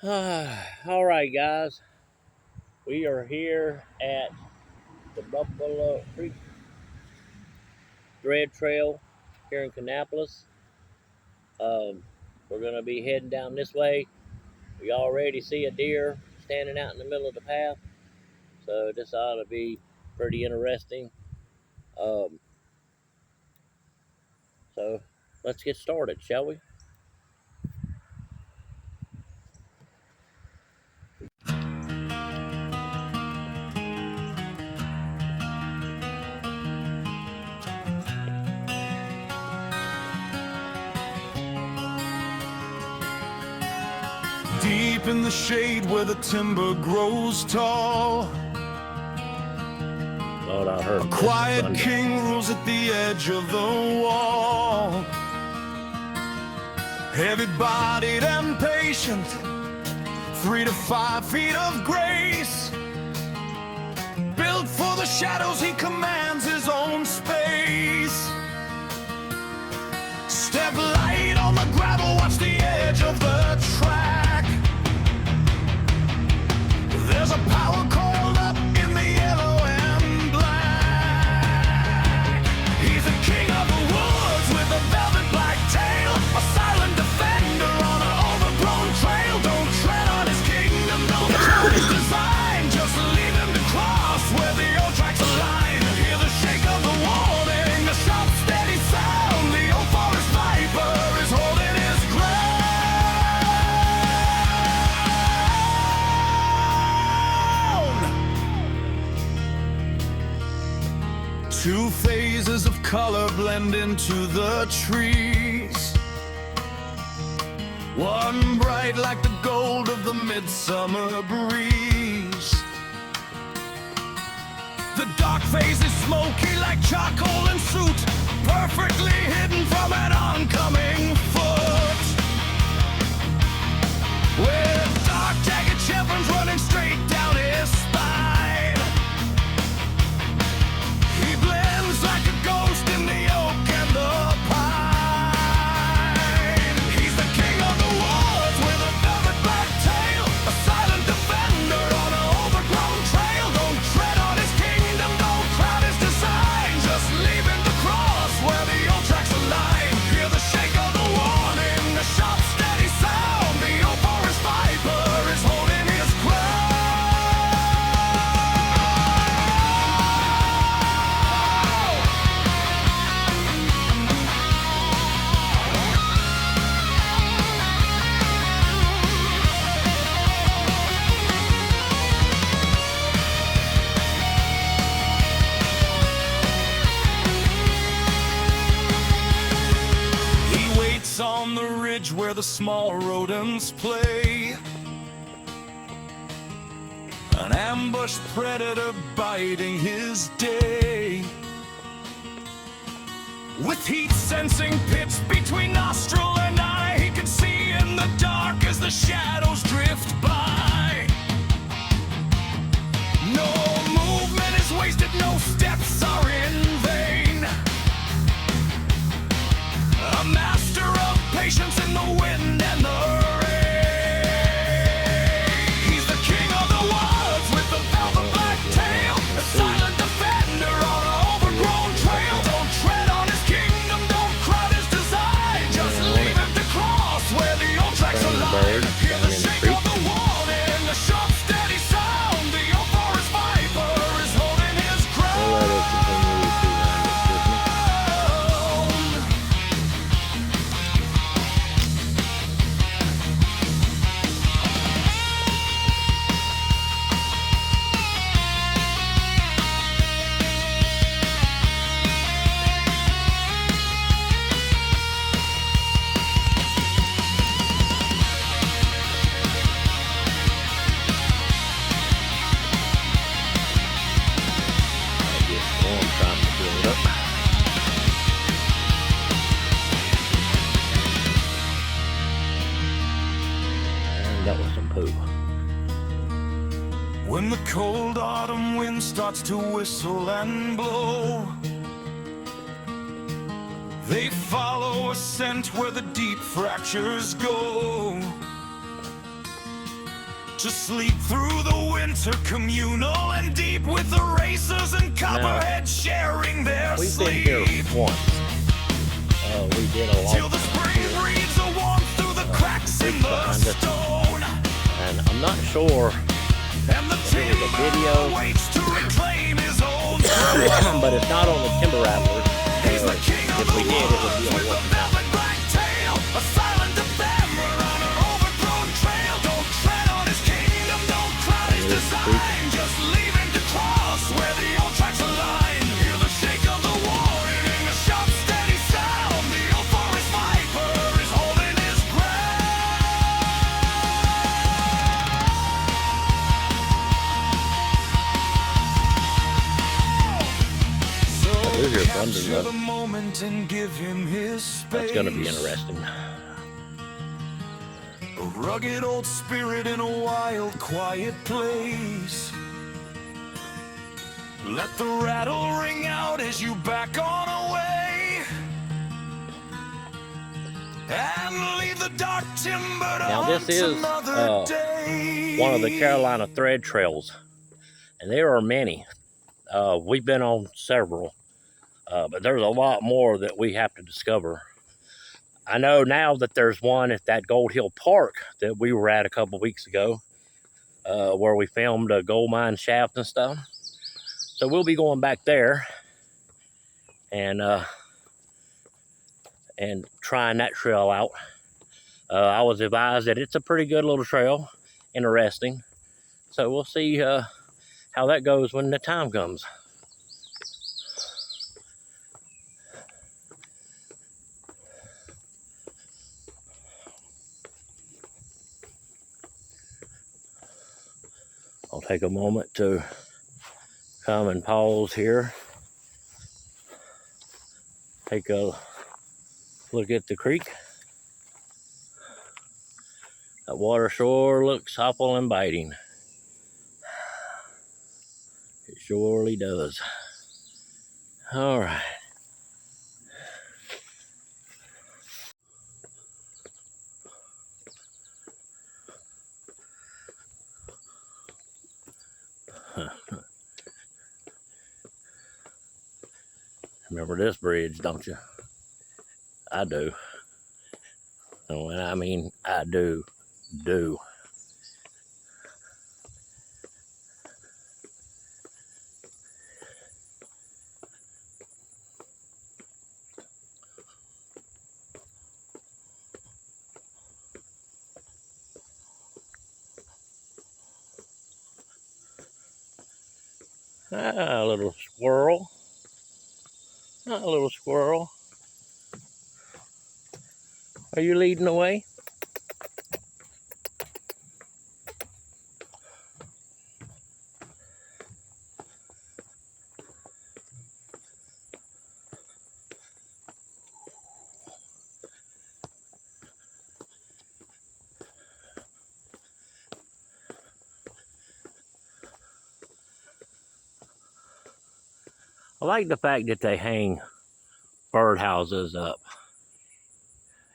All right, guys, we are here at the Buffalo Creek Dread Trail here in Kannapolis. Um, we're going to be heading down this way. We already see a deer standing out in the middle of the path, so this ought to be pretty interesting. Um, so let's get started, shall we? Deep in the shade where the timber grows tall, Lord, I heard a quiet king rules at the edge of the wall. Heavy-bodied and patient, 3 to 5 feet of grace. Built for the shadows, he commands his own space. Step light on the gravel, watch the edge of the track. There's a power coiled up in the yellow and black. He's the king of the woods with a velvet black tail, a silent defender on an overgrown trail. Don't tread on his kingdom, don't count his design. Just leave him to cross where the old tracks align. Hear the shake of the warning, the sharp steady sound. The old forest viper is holding his ground. Two phases of color blend into the trees. One bright like the gold of the midsummer breeze. The dark phase is smoky like charcoal and soot, perfectly hidden from an oncoming foot. With dark jagged chevrons running straight down his spine. He blends like a ghost in the oak and the pine. He's the king of the woods with a velvet black tail, a silent defender on an overgrown trail. Don't tread on his kingdom, don't crowd his design. Just leave him to cross where the old tracks align. Hear the shake of the warning, the sharp steady sound. The old forest viper is holding his ground. He waits on the ridge where the small rodents play. An ambushed predator biding his day. With heat sensing pits between nostril and eye, he can see in the dark as the shadows drift by. No movement is wasted, no steps are in vain. A master of patience in the wind and the rain. He's the king of the woods with the velvet black tail, a silent defender on an overgrown trail. Don't tread on his kingdom, don't crowd his design. Just leave him to cross where the old tracks align. Hear the shake of the warning, the sharp steady sound. The old forest viper is holding his ground. That was some poo. When the cold autumn wind starts to whistle and blow, they follow a scent where the deep fractures go. To sleep through the winter, communal and deep, with the racers and copperheads sharing their We've sleep. been here once. We did a Till long the time spring here. breathes a warmth through the cracks in the stone. And I'm not sure And the if it was a video, waits to reclaim his own but it's not on the Timber Rattlers. He's the king of If the we did, it would woods be on with the one. velvet black tail, a silent defender on an overgrown trail. Don't tread on his kingdom, don't cloud his design. Just leave him to cross where the old tracks align. Hear the shake of the warning, a sharp, steady sound. The old forest viper is holding his Those are abundant, Capture though. the moment and give him his space. That's going to be interesting. A rugged old spirit in a wild, quiet place. Let the rattle ring out as you back on away. And leave the dark timber Now this is one of the Carolina thread trails, and there are many. We've been on several, but there's a lot more that we have to discover. I know now that there's one at that Gold Hill Park that we were at a couple weeks ago, where we filmed a gold mine shaft and stuff. So we'll be going back there and trying that trail out. I was advised that it's a pretty good little trail, interesting. So we'll see how that goes when the time comes. I'll take a moment to come and pause here. Take a look at the creek. That water sure looks supple and biting. It surely does. All right. Remember this bridge, don't you? I do. And when I mean I do. Ah, a little squirrel. Ah, a little squirrel. Are you leading the way? I like the fact that they hang birdhouses up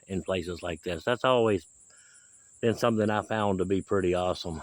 in places like this. That's always been something I found to be pretty awesome.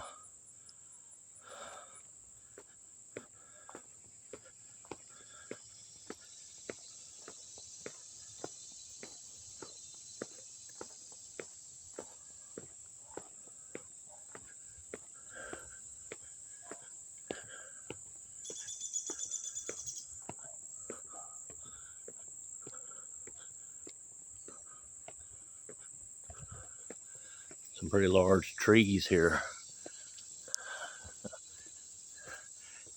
Some pretty large trees here.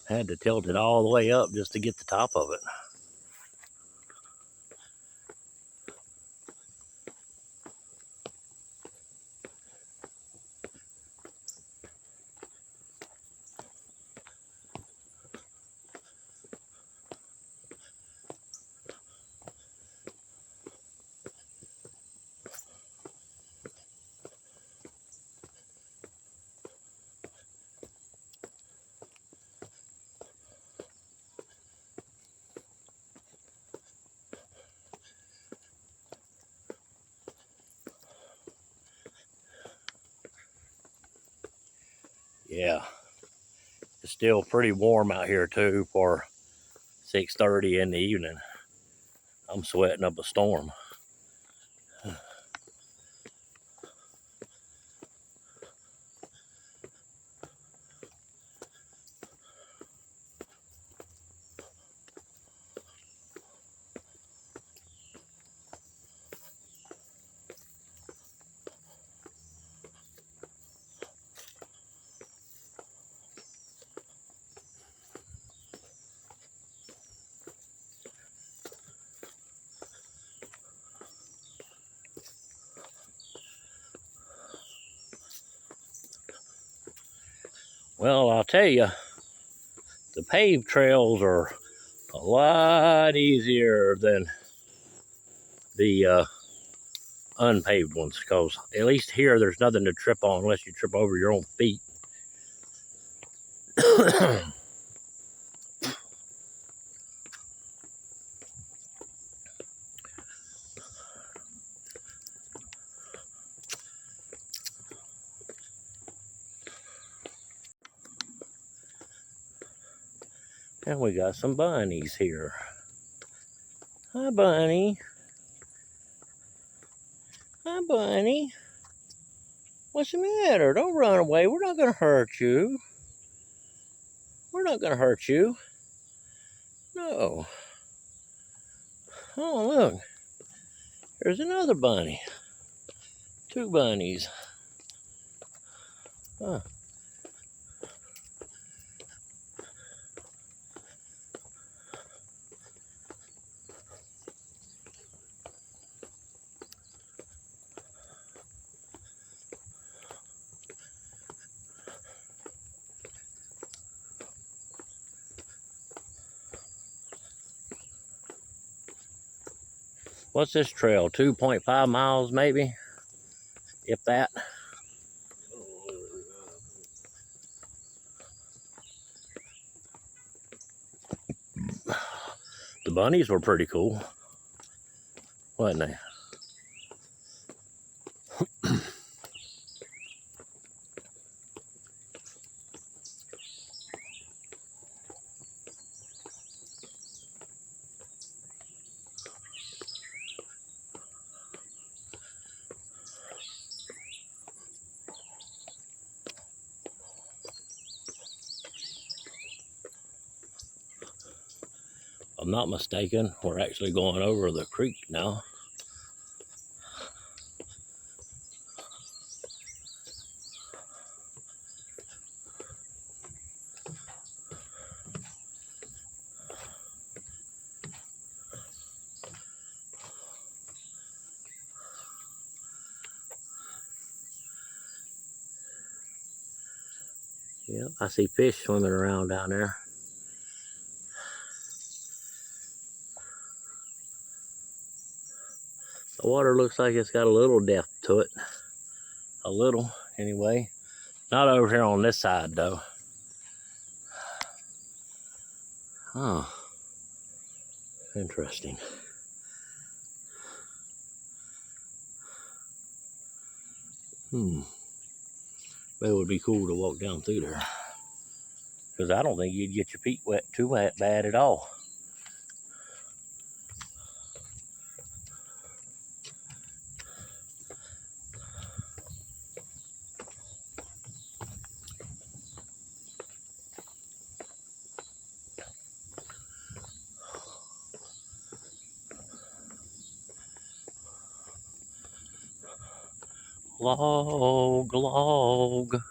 Had to tilt it all the way up just to get the top of it. Yeah, it's still pretty warm out here too for 6:30 in the evening. I'm sweating up a storm. Well, I'll tell you, the paved trails are a lot easier than the unpaved ones, because at least here there's nothing to trip on unless you trip over your own feet. And we got some bunnies here. Hi, bunny. Hi, bunny. What's the matter? Don't run away. We're not going to hurt you. We're not going to hurt you. No. Oh, look. There's another bunny. 2 bunnies. Huh. What's this trail? 2.5 miles maybe? If that. The bunnies were pretty cool, wasn't they? If I'm not mistaken, we're actually going over the creek now. Yeah, I see fish swimming around down there. The water looks like it's got a little depth to it. A little, anyway. Not over here on this side, though. Oh, interesting. It would be cool to walk down through there, because I don't think you'd get your feet wet too bad at all. Log, log.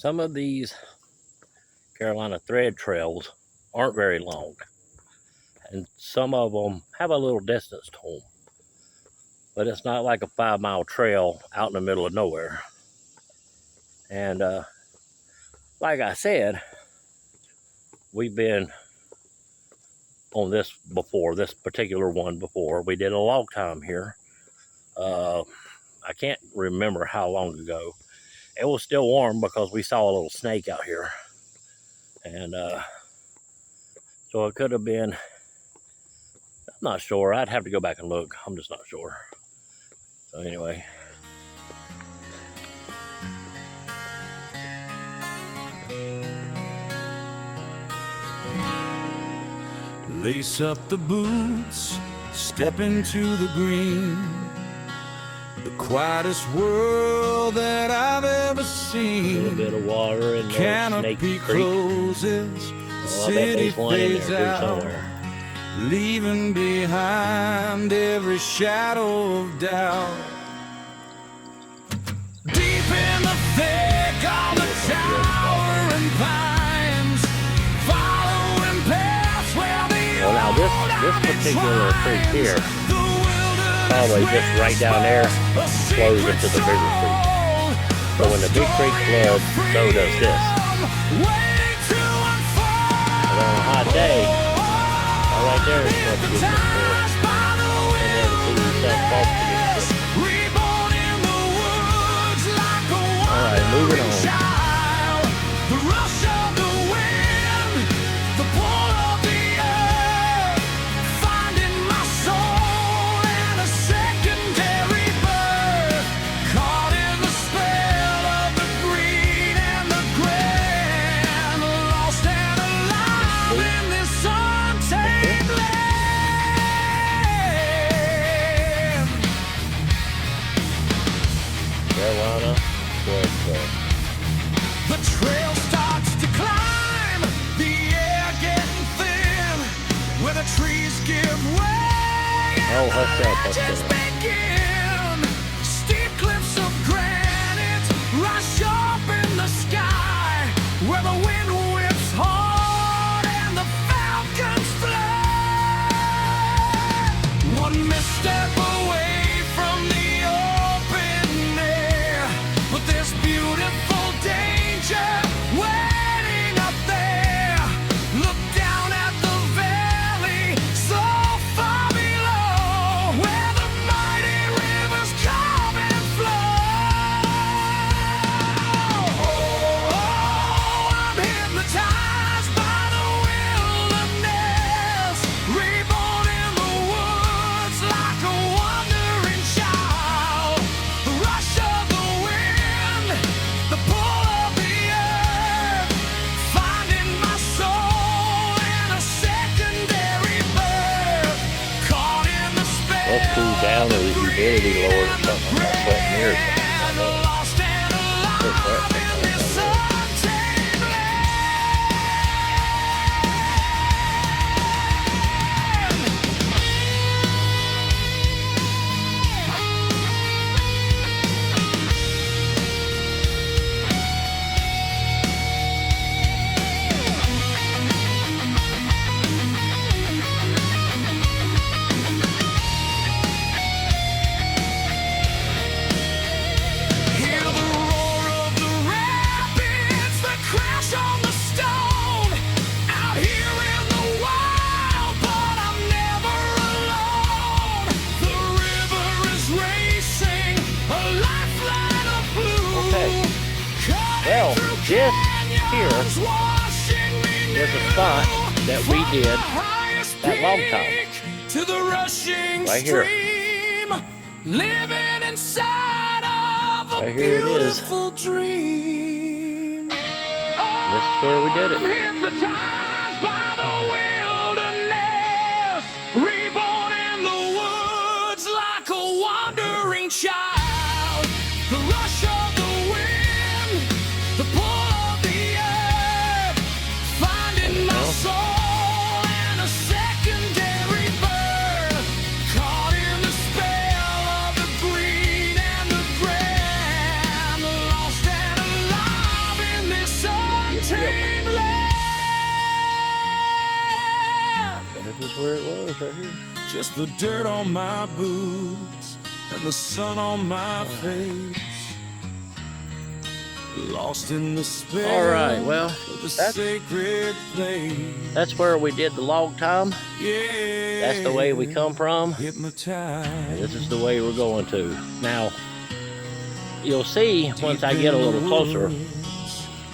some of these Carolina thread trails aren't very long, and some of them have a little distance to them, but it's not like a 5-mile trail out in the middle of nowhere. And like I said, we've been on this before, this particular one before. We did a log time here. I can't remember how long ago. It was still warm because we saw a little snake out here. And so it could have been, I'm not sure. I'd have to go back and look. I'm just not sure. So anyway. Lace up the boots, step into the green. The quietest world that I've ever A seen. little bit of water in the Canopy Snake Creek. closes, the I bet city there's one in fades there too out, somewhere. leaving behind every shadow of doubt. Deep in the thick of the towering pines, following paths where the Well, now this particular creek here, probably just right down there, flows into the bigger creek. So when the big creek floods, so does this. And on a hot day, right there is supposed to get some fish. And then see yourself off to get fish. Alright, moving on. The rush of the wind, the pull of the earth, finding my soul in a secondary birth, caught in the spell of the green and the grand, lost and alive in this untamed land. Carolina, The trail starts to climb, the air getting thin, where the trees give way and hush the up, ledges begin. Steep cliffs of granite rise up in the sky, where the wind whips hard and the falcons fly. One misstep away from the open air, but there's beautiful danger waiting up there. Look down at the valley so far below, where the mighty rivers come and flow. Oh, I'm hypnotized by the wilderness, reborn in the woods like a wandering child. The rush of the wind, the pull of the earth, finding my soul in a secondary birth, caught in the spell Let's cool down, or the humidity lowers or something. I'm sweating here or something. and lost and alive in this untamed land. Hear the roar of the rapids, the crash on the stone. Out here in the wild, but I'm never alone. The river is racing, a lifeline of blue. Okay. Cutting Well, through this here canyons, washing me is a new. spot that we From did the highest that log time. peak to the rushing Right here. stream, living inside of a Right here it is. beautiful dream. This is where we did it. Hypnotized by the wilderness, reborn in the woods like a wandering child. The rush of the wind, the pull of the earth, finding my soul in a secondary birth, caught in the spell of the green and the grand, lost and alive in this just the dirt on my boots and the sun on my face. Lost in the spell. All right, well, of the sacred place. that's where we did the log time. Yeah, That's the way we come from. hypnotized. And this is the way we're going to. Now, you'll see once I get a little closer.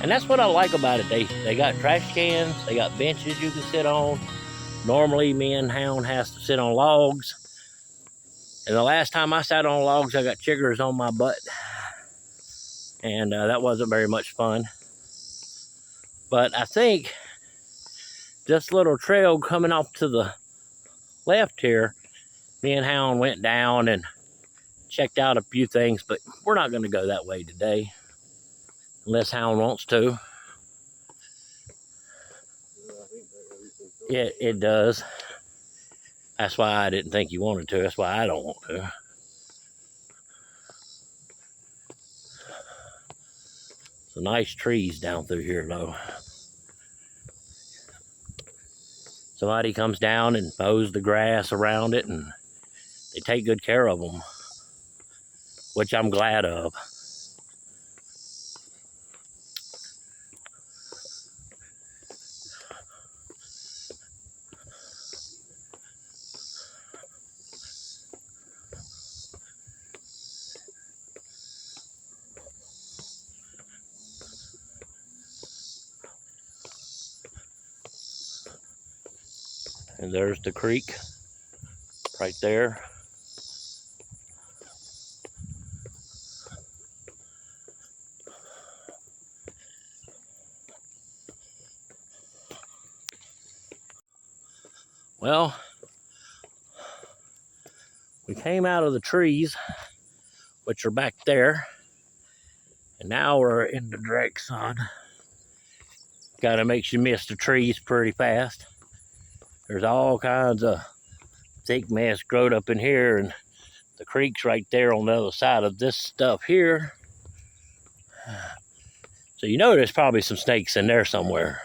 And that's what I like about it. They got trash cans. They got benches you can sit on. Normally, me and Hound has to sit on logs. And the last time I sat on logs, I got chiggers on my butt. And that wasn't very much fun. But I think this little trail coming off to the left here, me and Hound went down and checked out a few things, but we're not going to go that way today unless Hound wants to. Yeah, it does. That's why I didn't think you wanted to. That's why I don't want to. Some nice trees down through here, though. Somebody comes down and mows the grass around it, and they take good care of them, which I'm glad of. And there's the creek right there. Well, we came out of the trees, which are back there, and now we're in the direct sun. Kind of makes you miss the trees pretty fast. There's all kinds of thick mess growed up in here, and the creek's right there on the other side of this stuff here. So you know there's probably some snakes in there somewhere.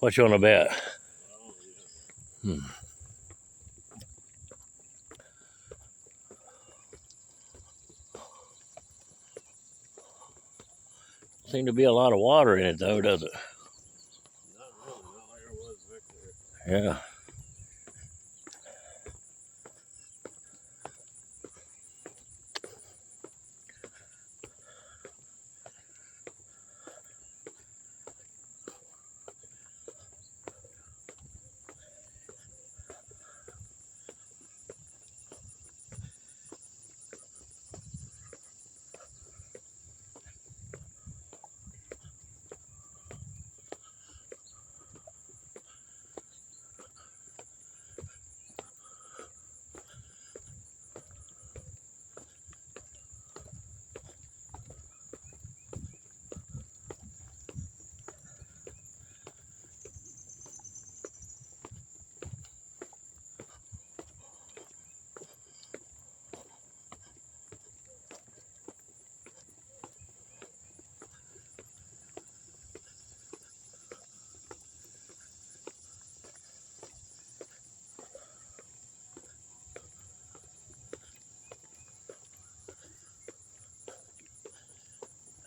What you want to bet? Seem to be a lot of water in it though, does it? Not really, not like there was back there. Yeah.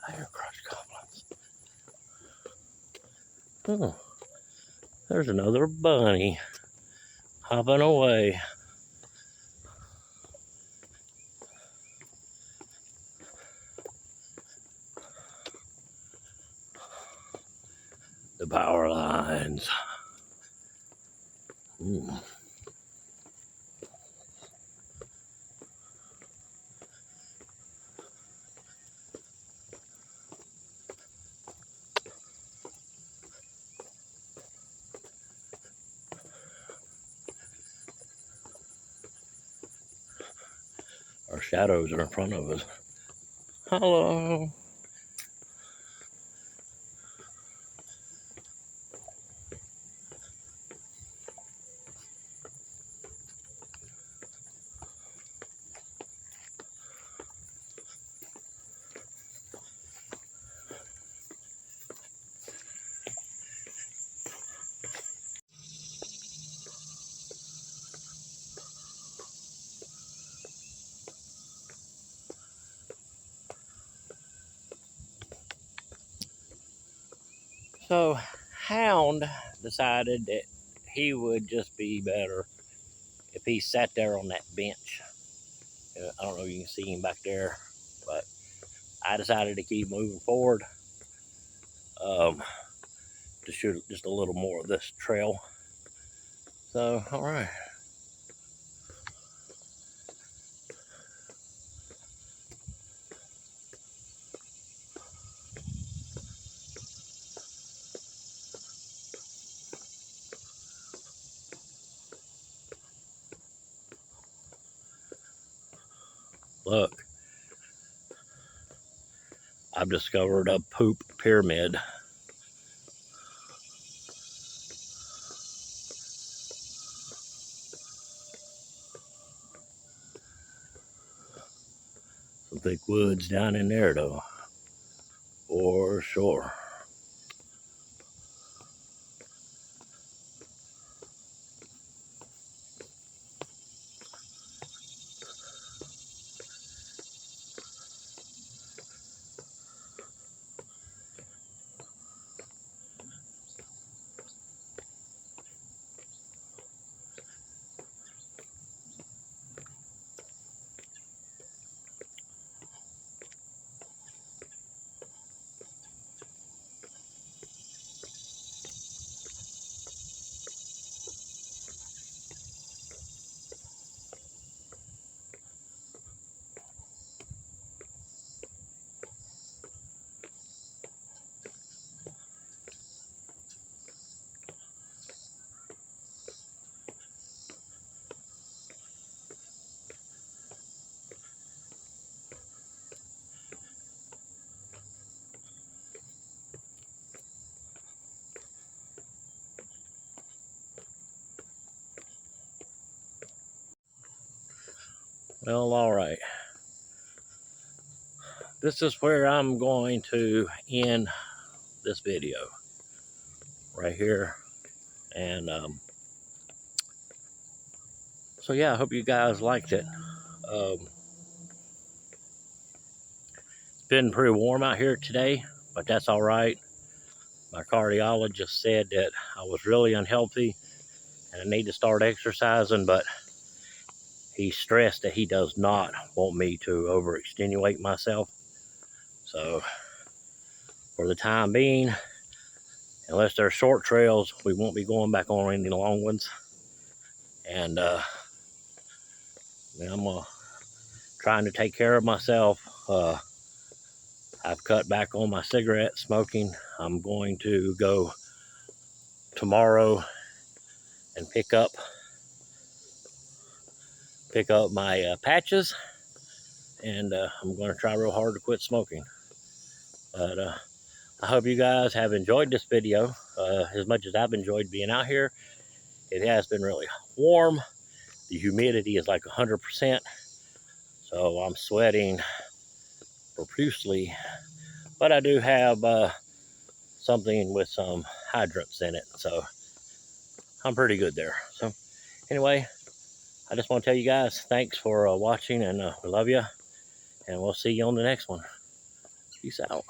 There, crushed goblins. Oh, there's another bunny hopping away. The power lines. Ooh. Our shadows are in front of us. Hello. So Hound decided that he would just be better if he sat there on that bench. I don't know if you can see him back there, but I decided to keep moving forward to shoot just a little more of this trail. So, all right. Look, I've discovered a poop pyramid. Some thick woods down in there, though, for sure. Well, all right. This is where I'm going to end this video right here. And so, yeah, I hope you guys liked it. It's been pretty warm out here today, but that's all right. My cardiologist said that I was really unhealthy and I need to start exercising, but he stressed that he does not want me to overextenuate myself. So for the time being, unless they're short trails, we won't be going back on any long ones. And I'm trying to take care of myself. I've cut back on my cigarette smoking. I'm going to go tomorrow and pick up my patches, and I'm going to try real hard to quit smoking. But I hope you guys have enjoyed this video as much as I've enjoyed being out here. It has been really warm. The humidity is like 100%, so I'm sweating profusely, but I do have something with some hydrants in it, so I'm pretty good there. So anyway, I just want to tell you guys thanks for watching, and we love you, and we'll see you on the next one. Peace out.